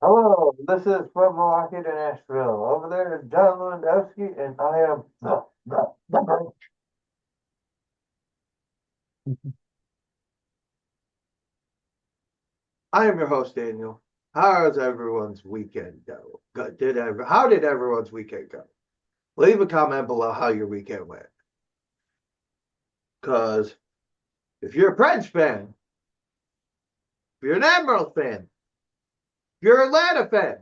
Hello, this is from Milwaukee to Nashville. Over there is John Lewandowski, and I am I am your host, Daniel. How's everyone's weekend go? How did everyone's weekend go? Leave a comment below how your weekend went. Because if you're a Preds fan, if you're an Admirals fan, if you're an Atlanta fan,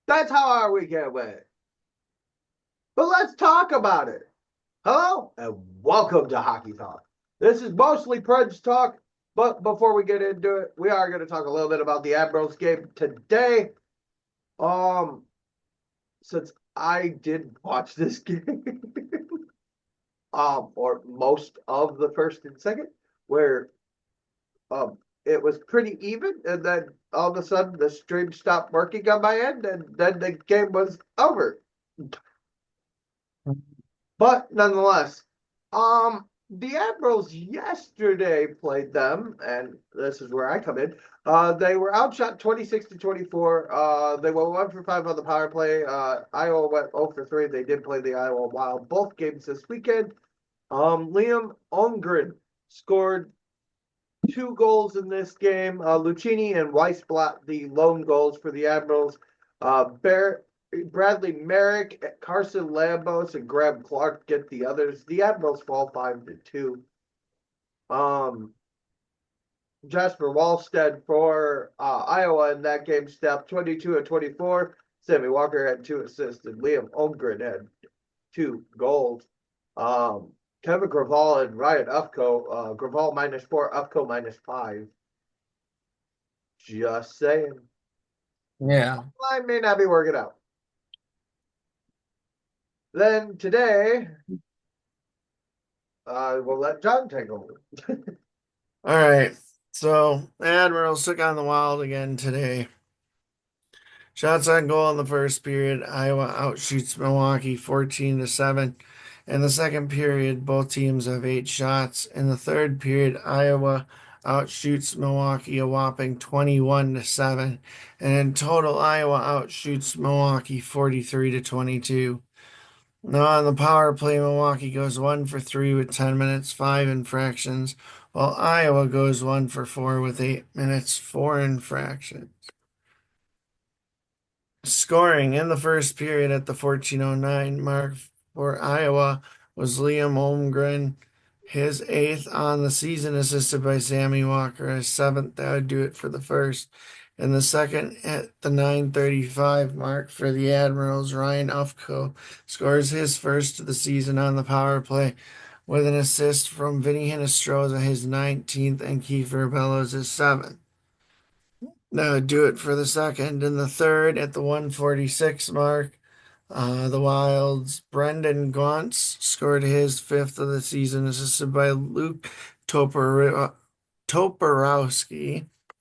that's how our weekend went. But let's talk about it. Hello, and welcome to Hockey Talk. This is mostly Preds talk, but before we get into it, we are going to talk a little bit about the Admirals game today. Um, since I did watch this game, or most of the first and second, where it was pretty even, and then all of a sudden the stream stopped working on my end, and then the game was over. But nonetheless, the Admirals yesterday played them, and this is where I come in. They were outshot 26-24. They went 1 for 5 on the power play. Iowa went 0 for 3. They did play the Iowa Wild both games this weekend. Liam Holmgren scored 2 goals in this game. Lucchini and Weissblatt, the lone goals for the Admirals. Bradley Merrick, Carson Lambos, and Graham Clark get the others. The Admirals fall 5-2. Jasper Wallstead for Iowa in that game stepped 22-24. Sammy Walker had 2 assists, and Liam Holmgren had 2 goals. Kevin Graval and Ryan Ufko. Graval -4, Ufko -5. Just saying. Yeah. I may not be working out. Then today, we'll let John take over. All right. So Admirals took on the Wild again today. Shots on goal in the first period. Iowa outshoots Milwaukee 14-7. In the second period, both teams have 8 shots. In the third period, Iowa outshoots Milwaukee a whopping 21-7. And in total, Iowa outshoots Milwaukee 43-22. Now on the power play, Milwaukee goes 1 for 3 with 10 minutes, 5 infractions, while Iowa goes 1 for 4 with 8 minutes, 4 infractions. Scoring in the first period at the 14:09 mark for Iowa was Liam Holmgren, his 8th on the season, assisted by Sammy Walker, his 7th. That would do it for the first. In the second, at the 9:35 mark for the Admirals, Ryan Ufko scores his first of the season on the power play with an assist from Vinny Hinostroza, his 19th, and Kiefer Bellows, his 7th. That would do it for the second. In the third, at the 146 mark, the Wild's Brendan Gaunce scored his 5th of the season, assisted by Luke Toporowski,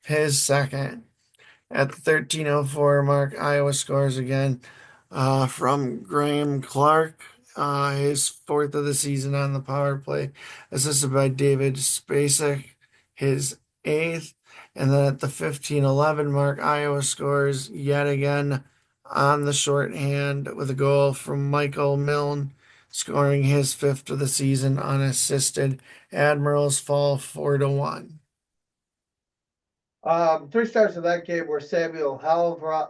his 2nd. At the 13:04 mark, Iowa scores again from Graham Clark, his 4th of the season on the power play, assisted by David Spacek, his 8th. And then at the 15:11 mark, Iowa scores yet again on the shorthand with a goal from Michael Milne, scoring his 5th of the season unassisted. Admirals fall 4-1. 3 stars of that game were Samuel Halva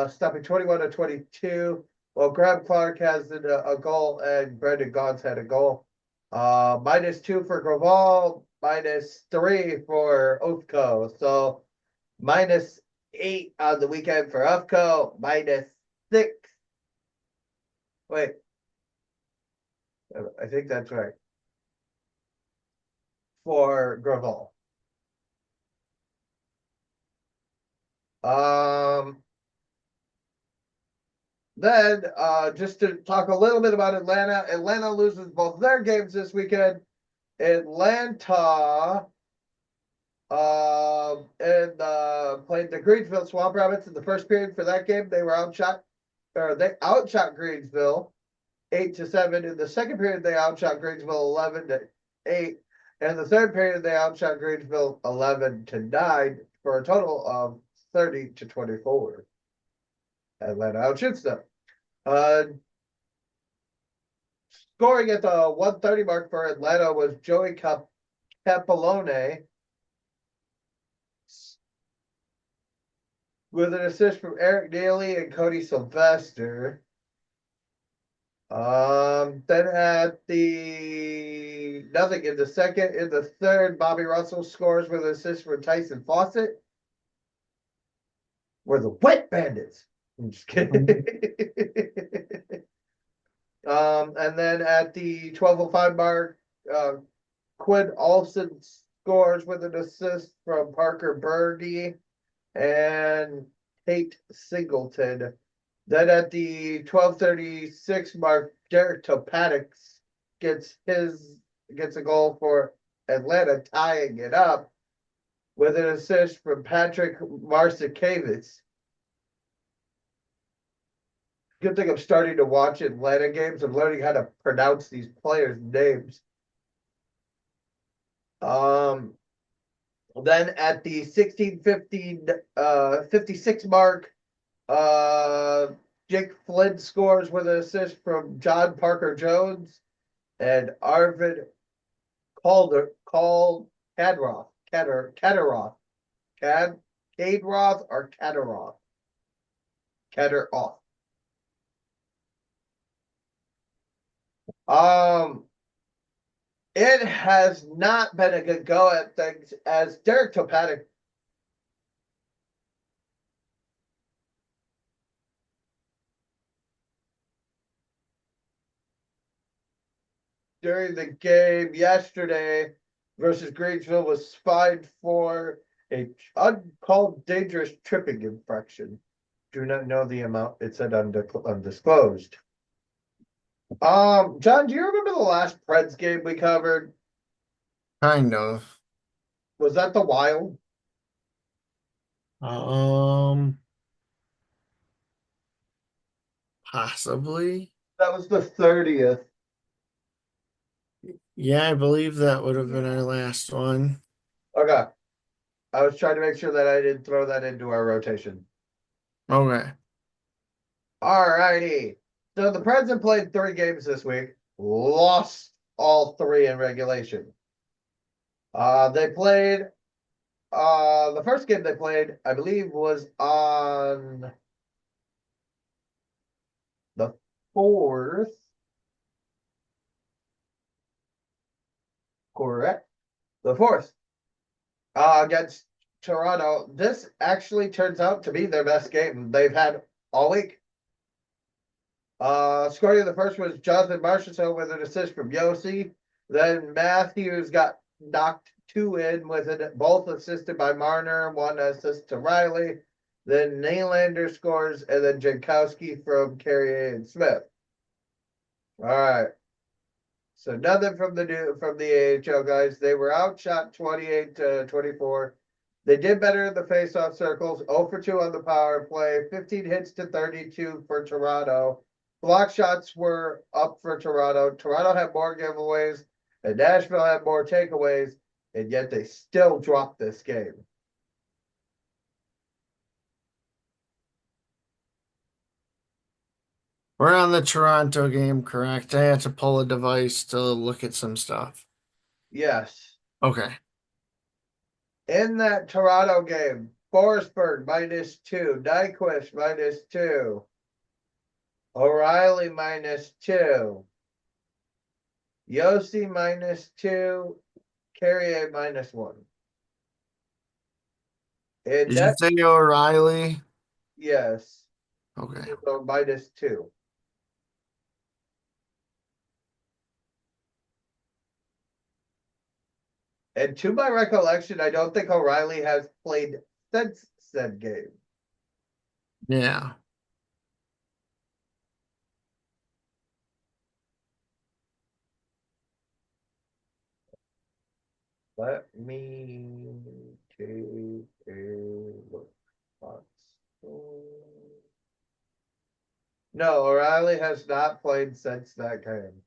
stopping 21-22. Well, Graham Clark has a goal, and Brendan Gaunce had a goal. -2 for Graval, -3 for Ufko. So -8 on the weekend for Ufko, -6. Wait, I think that's right. For Graval. Um, Then, just to talk a little bit about Atlanta. Atlanta loses both their games this weekend. Atlanta and played the Greensville Swamp Rabbits in the first period for that game. They outshot Greensville 8-7. In the second period, they outshot Greensville 11-8. In the third period, they outshot Greensville 11-9 for a total of 30-24. Atlanta outshoots them. Scoring at the 130 mark for Atlanta was Joey Capolone with an assist from Eric Neely and Cody Sylvester. Then at the nothing in the second, in the third, Bobby Russell scores with an assist from Tyson Fawcett. We're the Wet Bandits. I'm just kidding. And then at the 12:05 mark, Quinn Olson scores with an assist from Parker Birdie and Tate Singleton. Then at the 12:36 mark, Derek Topatic gets a goal for Atlanta, tying it up with an assist from Patrick Marcinkiewicz. Good thing I'm starting to watch Atlanta games. I'm learning how to pronounce these players' names. Then at the 56 mark, Jake Flynn scores with an assist from John Parker Jones and Arvid Cadroth or Cadaroth. It has not been a good go at things as Derek Topatic during the game yesterday versus Greensville was fined for a uncalled dangerous tripping infraction. Do not know the amount. It said undisclosed. John, do you remember the last Preds game we covered? Kind of. Was that the Wild? Um, Possibly. That was the 30th. Yeah, I believe that would have been our last one. Okay. I was trying to make sure that I didn't throw that into our rotation. Okay. All righty. So the Preds have played 3 games this week, lost all 3 in regulation. They played the first game they played, I believe, was on the 4th. Correct. The 4th. Against Toronto. This actually turns out to be their best game they've had all week. Scoring in the first was Jonathan Marchessault with an assist from Yossi. Then Matthews got knocked 2 in with it, both assisted by Marner, 1 assist to Riley. Then Nylander scores, and then Jankowski from Carrier and Smith. All right. So nothing from the AHL guys. They were outshot 28-24. They did better in the faceoff circles. 0 for 2 on the power play. 15 hits to 32 for Toronto. Block shots were up for Toronto. Toronto had more giveaways, and Nashville had more takeaways, and yet they still dropped this game. We're on the Toronto game, correct? I had to pull a device to look at some stuff. Yes. Okay. In that Toronto game, Forsberg -2, Nyquist -2, O'Reilly -2, Yossi -2, Carrier -1. And Did you that, say O'Reilly? yes, Okay. so -2. And to my recollection, I don't think O'Reilly has played since said game. Yeah. Let me take a look. No, O'Reilly has not played since that game.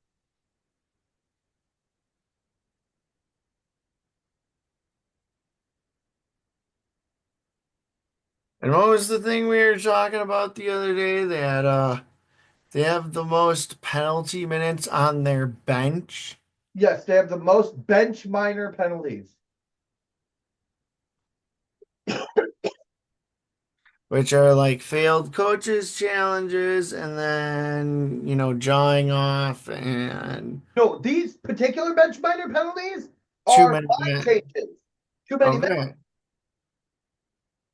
And what was the thing we were talking about the other day? They have the most penalty minutes on their bench, Yes, they have the most bench minor penalties. which are like failed coaches challenges and then, jawing off and No, these particular bench minor penalties too are many line men. changes. Too many men. Okay.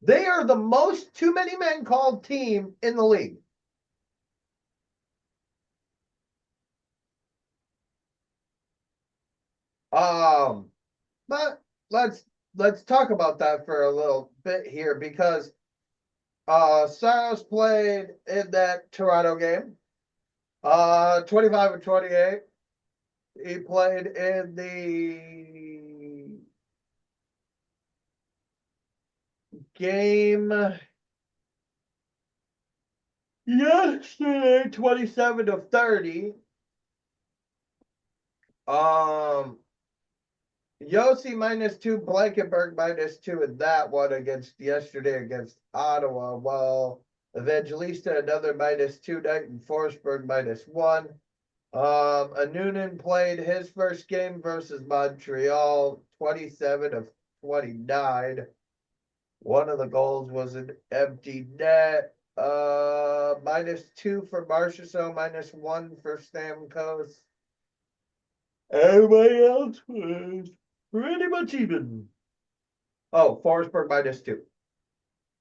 They are the most too many men called team in the league. Um, but let's talk about that for a little bit here because Saros played in that Toronto game. 25 and 28. He played in the game yesterday, 27 of 30. Um, Yossi -2, Blankenberg -2 in that one against yesterday against Ottawa. While Evangelista another -2 night and Forsberg -1. Anunin played his first game versus Montreal, 27 of 29. One of the goals was an empty net. -2 for Marchessault, -1 for Stamkos. Everybody else was pretty much even. Oh, Forsberg -2.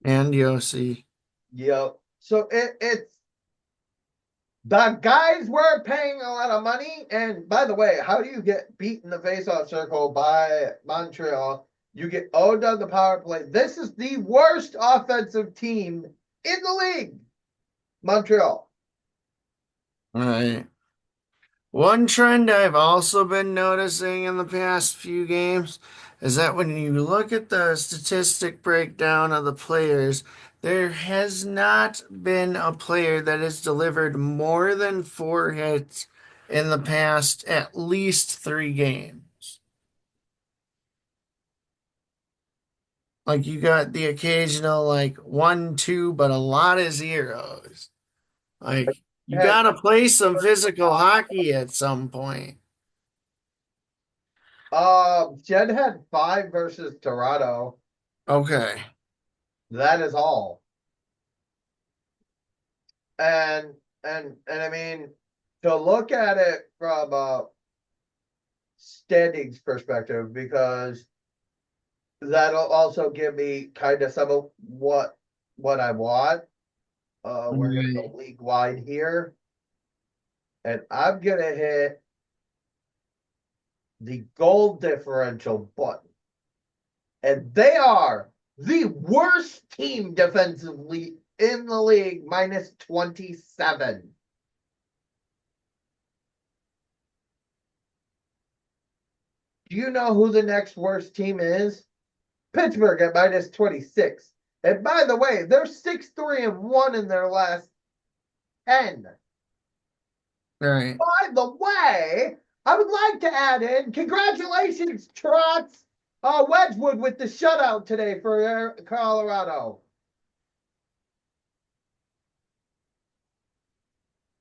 And Yossi. Yep. So it's the guys were paying a lot of money. And by the way, how do you get beat in the faceoff circle by Montreal? You get owned on the power play. This is the worst offensive team in the league. Montreal. All right. One trend I've also been noticing in the past few games is that when you look at the statistic breakdown of the players, there has not been a player that has delivered more than 4 hits in the past at least 3 games. Like you got the occasional like 1, 2, but a lot of zeros. Like you And gotta play some physical hockey at some point. Jed had 5 versus Toronto. Okay. That is all. And and I mean to look at it from a standings perspective, because that'll also give me kind of some of what I want. We're gonna Right. go league wide here, and I'm gonna hit the goal differential button, and they are the worst team defensively in the league, -27. Do you know who the next worst team is? Pittsburgh at -26. And by the way, they're 6-3-1 in their last 10. Right. By the way, I would like to add in congratulations, Trotz Wedgwood with the shutout today for Colorado.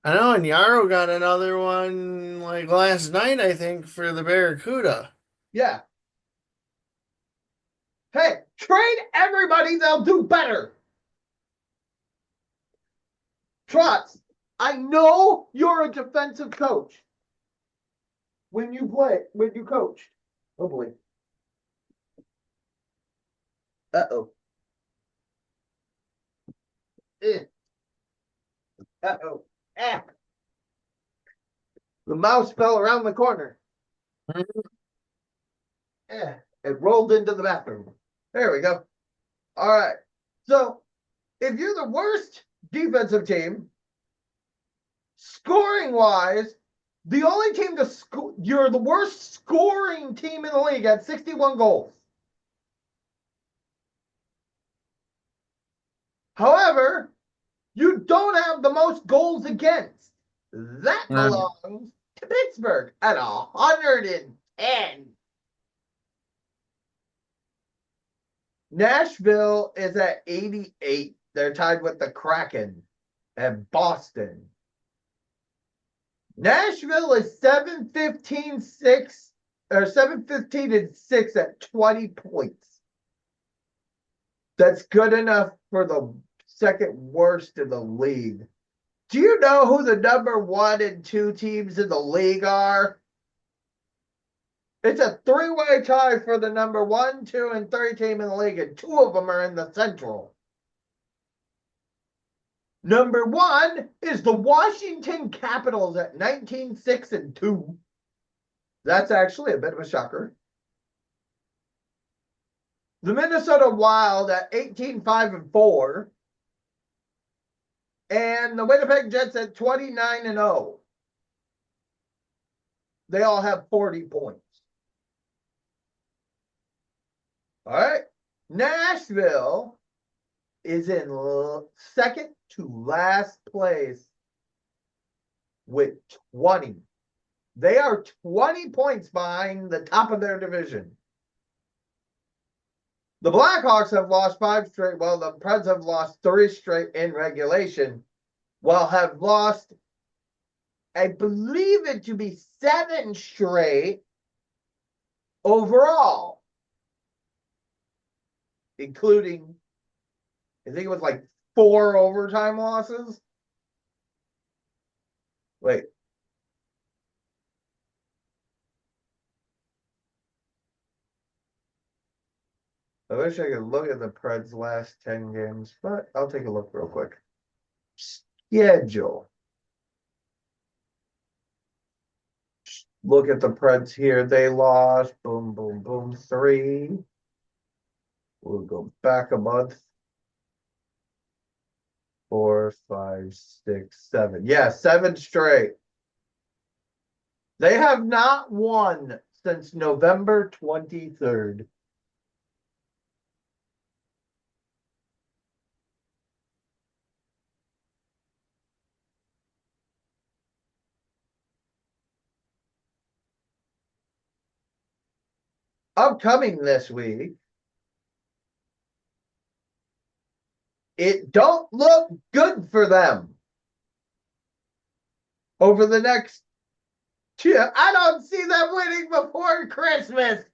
I know, and Yarrow got another one like last night, I think, for the Barracuda. Yeah. Hey, trade everybody, they'll do better. Trotz, I know you're a defensive coach when you coach. Oh boy. Uh-oh. Eh. Uh-oh. Ah. The mouse fell around the corner. Eh. It rolled into the bathroom. There we go. All right. So if you're the worst defensive team, scoring wise, the only team to score, you're the worst scoring team in the league at 61 goals. However, you don't have the most goals against. That Right. belongs to Pittsburgh at 110. Nashville is at 88. They're tied with the Kraken and Boston. Nashville is 7-15-6 or 7-15-6 at 20 points. That's good enough for the second worst in the league. Do you know who the number 1 and 2 teams in the league are? It's a three-way tie for the number 1, 2, and 3 team in the league, and 2 of them are in the Central. Number 1 is the Washington Capitals at 19-6-2. That's actually a bit of a shocker. The Minnesota Wild at 18-5-4. And the Winnipeg Jets at 29-0. They all have 40 points. All right. Nashville is in second to last place with 20. They are 20 points behind the top of their division. The Blackhawks have lost 5 straight, while the Preds have lost 3 straight in regulation, while have lost, I believe it to be 7 straight overall, including, I think it was like 4 overtime losses. Wait. I wish I could look at the Preds' last 10 games, but I'll take a look real quick. Schedule. Look at the Preds here. They lost, boom, boom, boom, 3. We'll go back a month. 4, 5, 6, 7. Yeah, 7 straight. They have not won since November 23rd. Upcoming this week, it don't look good for them. Over the next 2, I don't see them winning before Christmas.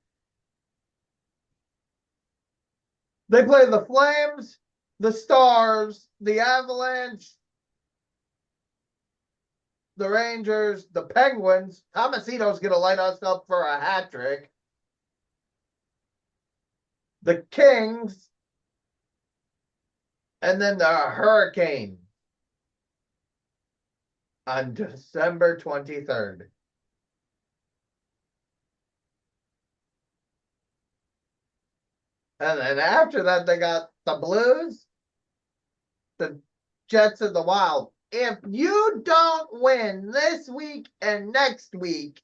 They play the Flames, the Stars, the Avalanche, the Rangers, the Penguins. Tomasino's going to light us up for a hat trick. The Kings, and then the Hurricanes on December 23rd. And then after that, they got the Blues, the Jets, and the Wild. If you don't win this week and next week,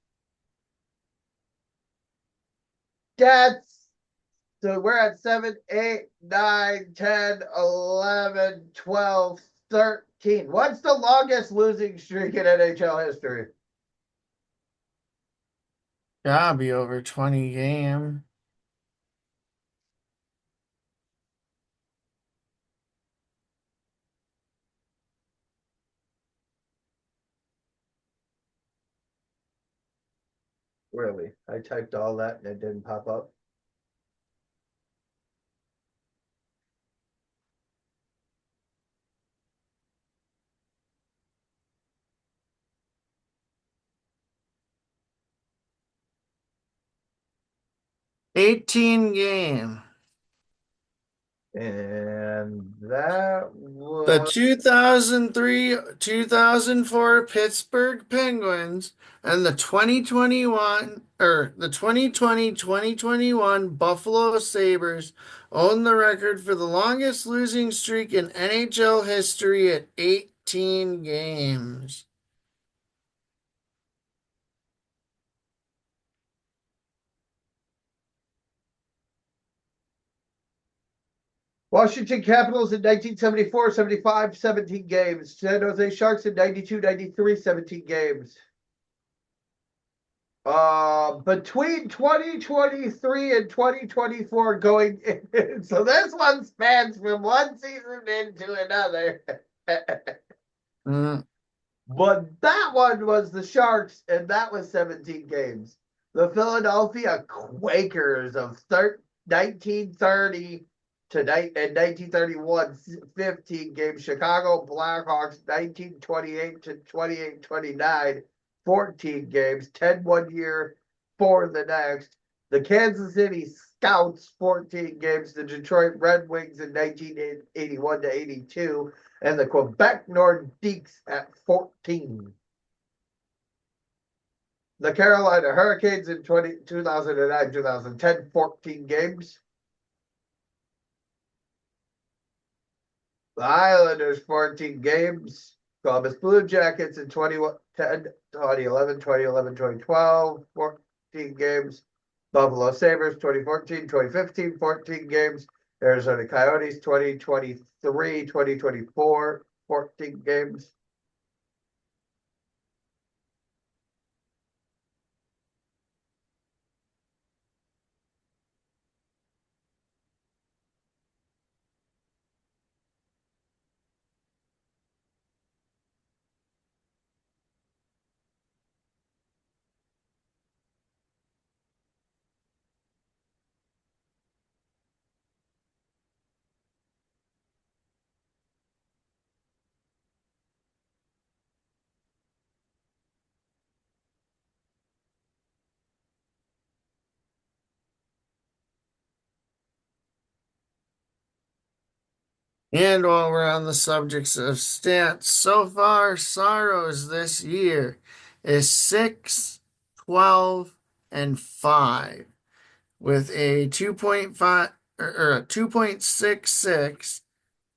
so we're at 7, 8, 9, 10, 11, 12, 13. What's the longest losing streak in NHL history? Gotta be over 20 game. Really? I typed all that and it didn't pop up. Game. And that The was 2003-2004 Pittsburgh Penguins and the 2020-2021 Buffalo Sabres own the record for the longest losing streak in NHL history at 18 games. Washington Capitals in 1974, 75, 17 games. San Jose Sharks in 92, 93, 17 games. Between 2023 and 2024 going in. So this one spans from one season into another. Mm, But that one was the Sharks, and that was 17 games. The Philadelphia Quakers of 1930 to 1931, 15 games. Chicago Blackhawks, 1928 to 28-29, 14 games. 10 one year, 4 the next. The Kansas City Scouts, 14 games. The Detroit Red Wings in 1981 to 82, and the Quebec Nordiques at 14. The Carolina Hurricanes in 2009, 2010, 14 games. The Islanders, 14 games. Columbus Blue Jackets in 2010, 2011, 2011, 2012, 14 games. Buffalo Sabres, 2014, 2015, 14 games. Arizona Coyotes, 2023, 2024, 14 games. And while we're on the subjects of stats, so far, Saros this year is 6, 12, and 5 with a 2.5 or a 2.66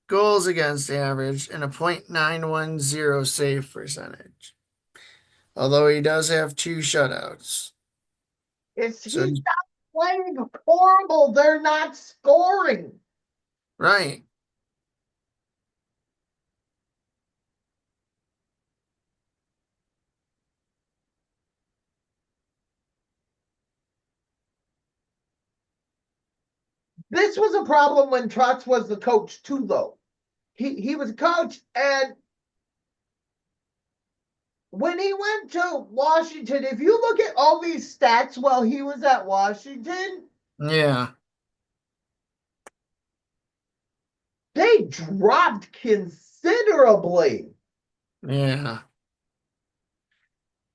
goals against average and a .910 save percentage. Although he does have two shutouts. So He's not playing horrible. They're not scoring. right. This was a problem when Trotz was the coach too, though. He was a coach, and when he went to Washington, if you look at all these stats while he was at Washington, Yeah. they dropped considerably. Yeah.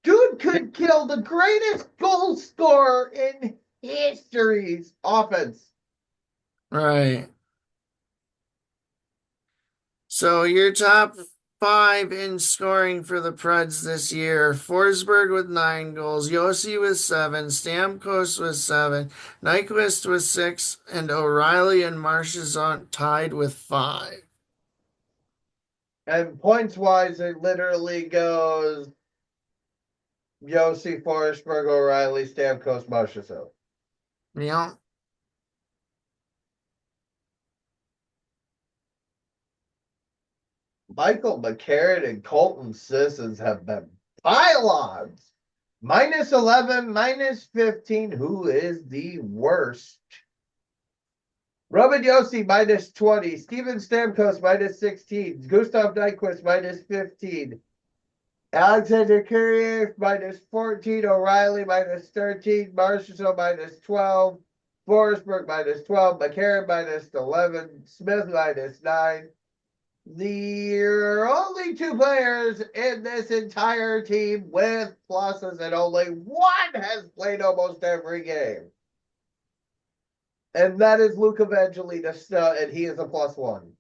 Dude could kill the greatest goal scorer in history's offense. Right. So your top five in scoring for the Preds this year: Forsberg with 9 goals, Yossi with 7, Stamkos with 7, Nyquist with 6, and O'Reilly and Marchessault tied with 5. And points wise, it literally goes Yossi, Forsberg, O'Reilly, Stamkos, Marchessault. Yeah. Michael McCarron and Colton Sissons have been pylons. Minus 11, minus 15. Who is the worst? Roman Yossi, minus 20. Steven Stamkos, minus 16. Gustav Nyquist, minus 15. Alexander Kuriev, minus 14. O'Reilly, minus 13. Marshall, minus 12. Forsberg, minus 12. McCarron, minus 11. Smith, minus 9. The only two players in this entire team with pluses, and only one has played almost every game. And that is Luca Evangelista, and he is a +1.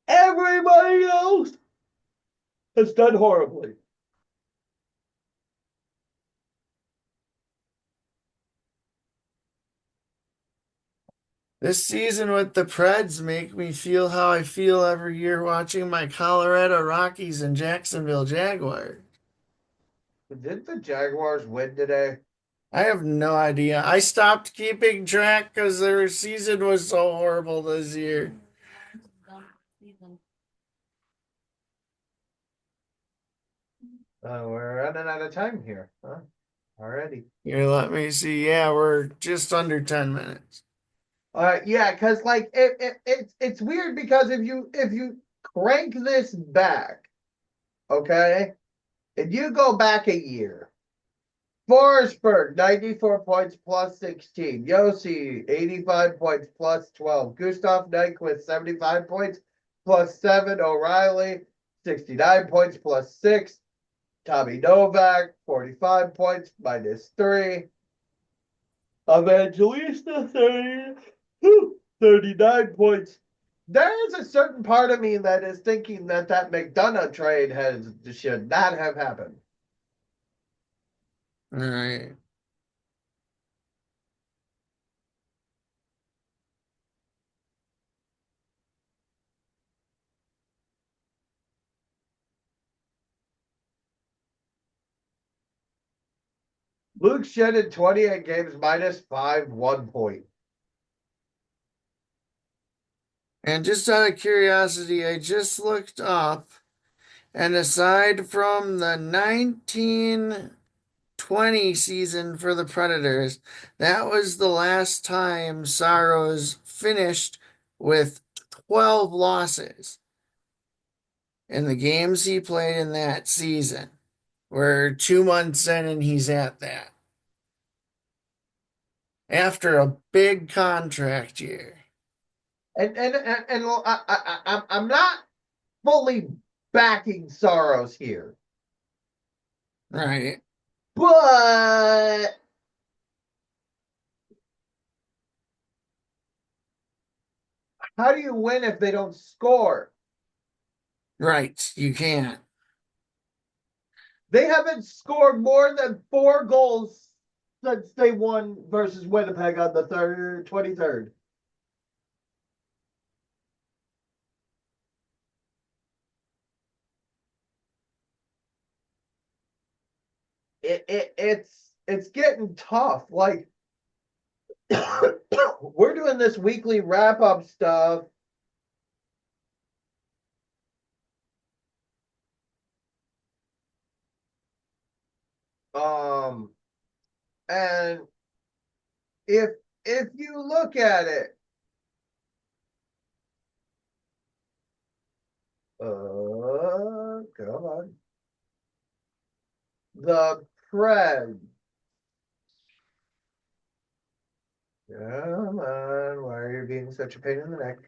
Everybody else has done horribly. This season with the Preds make me feel how I feel every year watching my Colorado Rockies and Jacksonville Jaguars. Did the Jaguars win today? I have no idea. I stopped keeping track because their season was so horrible this year. We're running out of time here, huh? Already. Here, let me see. Yeah, we're just under 10 minutes. Yeah, because like it's weird because if you crank this back, okay, if you go back a year, Forsberg 94 points plus 16, Yossi 85 points plus 12, Gustav Nyquist 75 points plus 7, O'Reilly 69 points plus 6, Tommy Novak 45 points minus 3. Evangelista 39 points. There is a certain part of me that is thinking that McDonough trade should not have happened. All right. Luke Shen in 28 games minus 5, 1 point. And just out of curiosity, I just looked up, and aside from the 1920 season for the Predators, that was the last time Saros finished with 12 losses in the games he played in that season. We're 2 months in, and he's at that after a big contract year. And I'm not fully backing Soros here, Right, but how do you win if they don't score? right. You can't. They haven't scored more than 4 goals since they won versus Winnipeg on the 23rd. It's getting tough. Like we're doing this weekly wrap up stuff. Um, and if if you look at it, come on, the Preds. Come on, why are you being such a pain in the neck?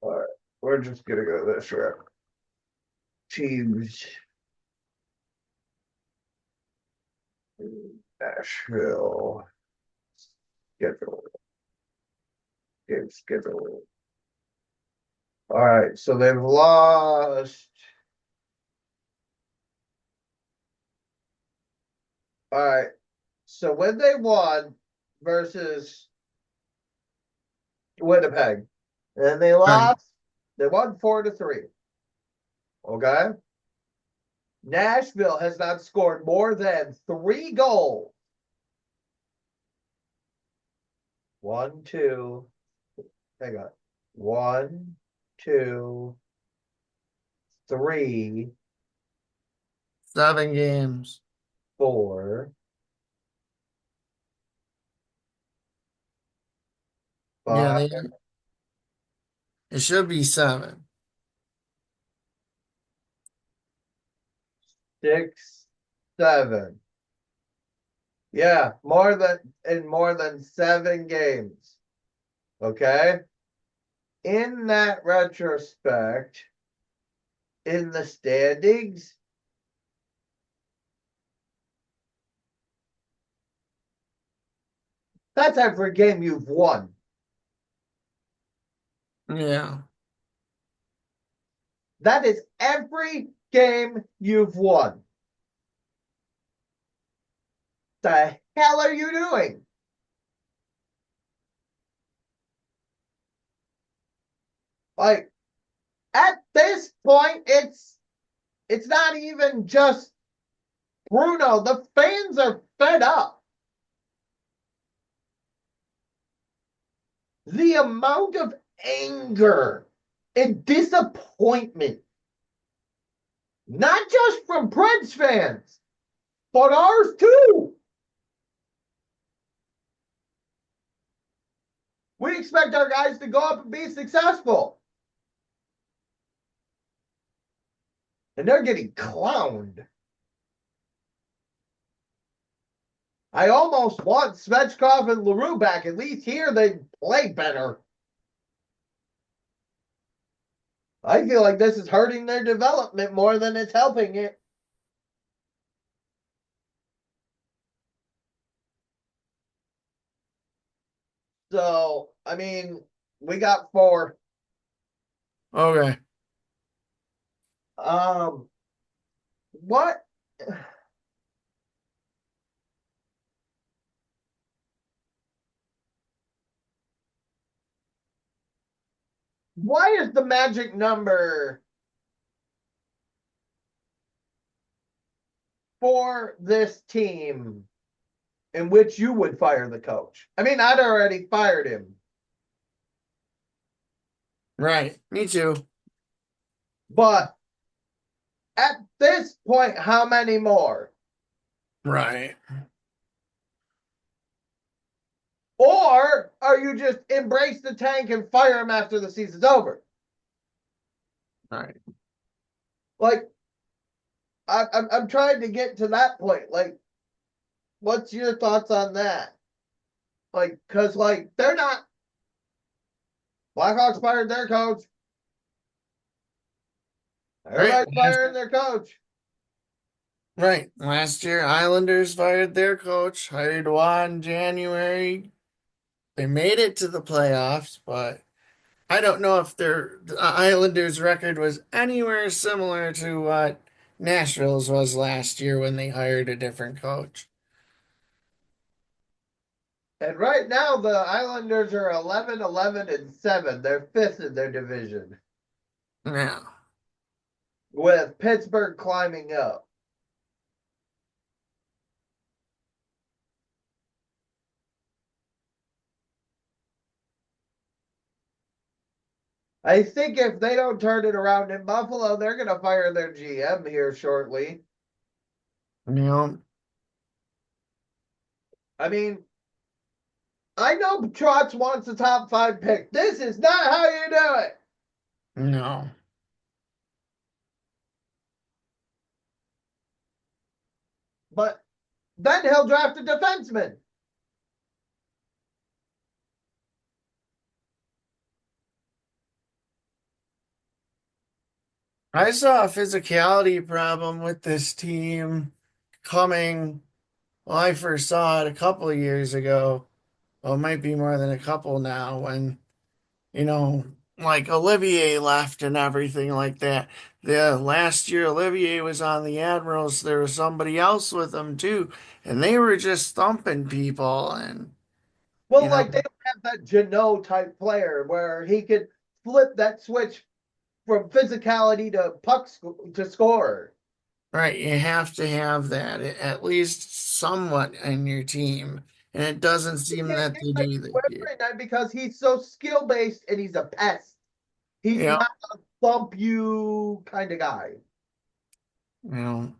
All right, we're just gonna go this route. Teams, Nashville, schedule, game schedule. All right, so they've lost. All right, so when they won versus Winnipeg, and they Right. lost, they won 4-3. Okay, Nashville has not scored more than 3 goals. One, two, hang on. One, two, three, 7 games. 4, Yeah, 5, it should be 7. 6, 7. Yeah, more than 7 games. Okay. In that retrospect, in the standings, that's every game you've won. Yeah. That is every game you've won. The hell are you doing? Like at this point, it's not even just Bruno, the fans are fed up. The amount of anger and disappointment, not just from Preds fans, but ours too. We expect our guys to go up and be successful. And they're getting clowned. I almost want Svechkov and LaRue back. At least here they play better. I feel like this is hurting their development more than it's helping it. So, I mean, we got 4. Okay. What? Why is the magic number for this team in which you would fire the coach? I mean, I'd already fired him, Right. Me too. but at this point, how many more? Right. Or are you just embrace the tank and fire him after the season's over? Right. Like, I'm trying to get to that point. Like, what's your thoughts on that? Like, because, like, they're not. Blackhawks fired their coach. Right. Everybody's firing their coach. Right. Last year, Islanders fired their coach, hired Watt in January. They made it to the playoffs, but I don't know if the Islanders' record was anywhere similar to what Nashville's was last year when they hired a different coach. And right now, the Islanders are 11, 11, and 7. They're fifth in their division, Yeah. with Pittsburgh climbing up. I think if they don't turn it around in Buffalo, they're going to fire their GM here shortly. Yeah. I mean, I know Trotz wants a top 5 pick. This is not how you do it. No. But then he'll draft a defenseman. I saw a physicality problem with this team coming. Well, I first saw it a couple of years ago. Well, it might be more than a couple now when, you know, like Olivier left and everything like that. The last year Olivier was on the Admirals, there was somebody else with him too, and they were just thumping people and Well, you know, like they don't have that Janot type player where he could flip that switch from physicality to to score. right, you have to have that at least somewhat in your team, and it doesn't You seem can't that get they that do this year. right now because he's so skill based and he's a pest. He's Yeah, not a bump you kind of guy. you know,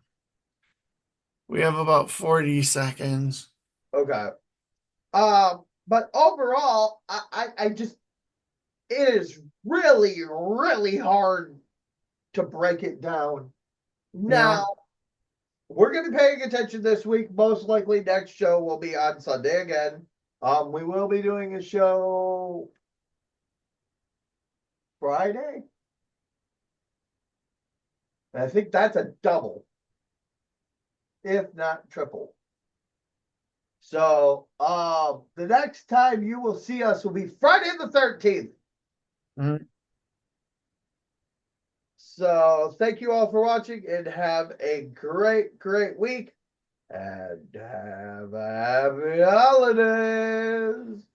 we have about 40 seconds. Okay. But overall, I just it is really, really hard to break it down. Yeah. Now, we're gonna be paying attention this week. Most likely next show will be on Sunday again. We will be doing a show Friday. I think that's a double, if not triple. So the next time you will see us will be Friday the 13th. Mhm. So thank you all for watching and have a great, great week. And have a happy holidays.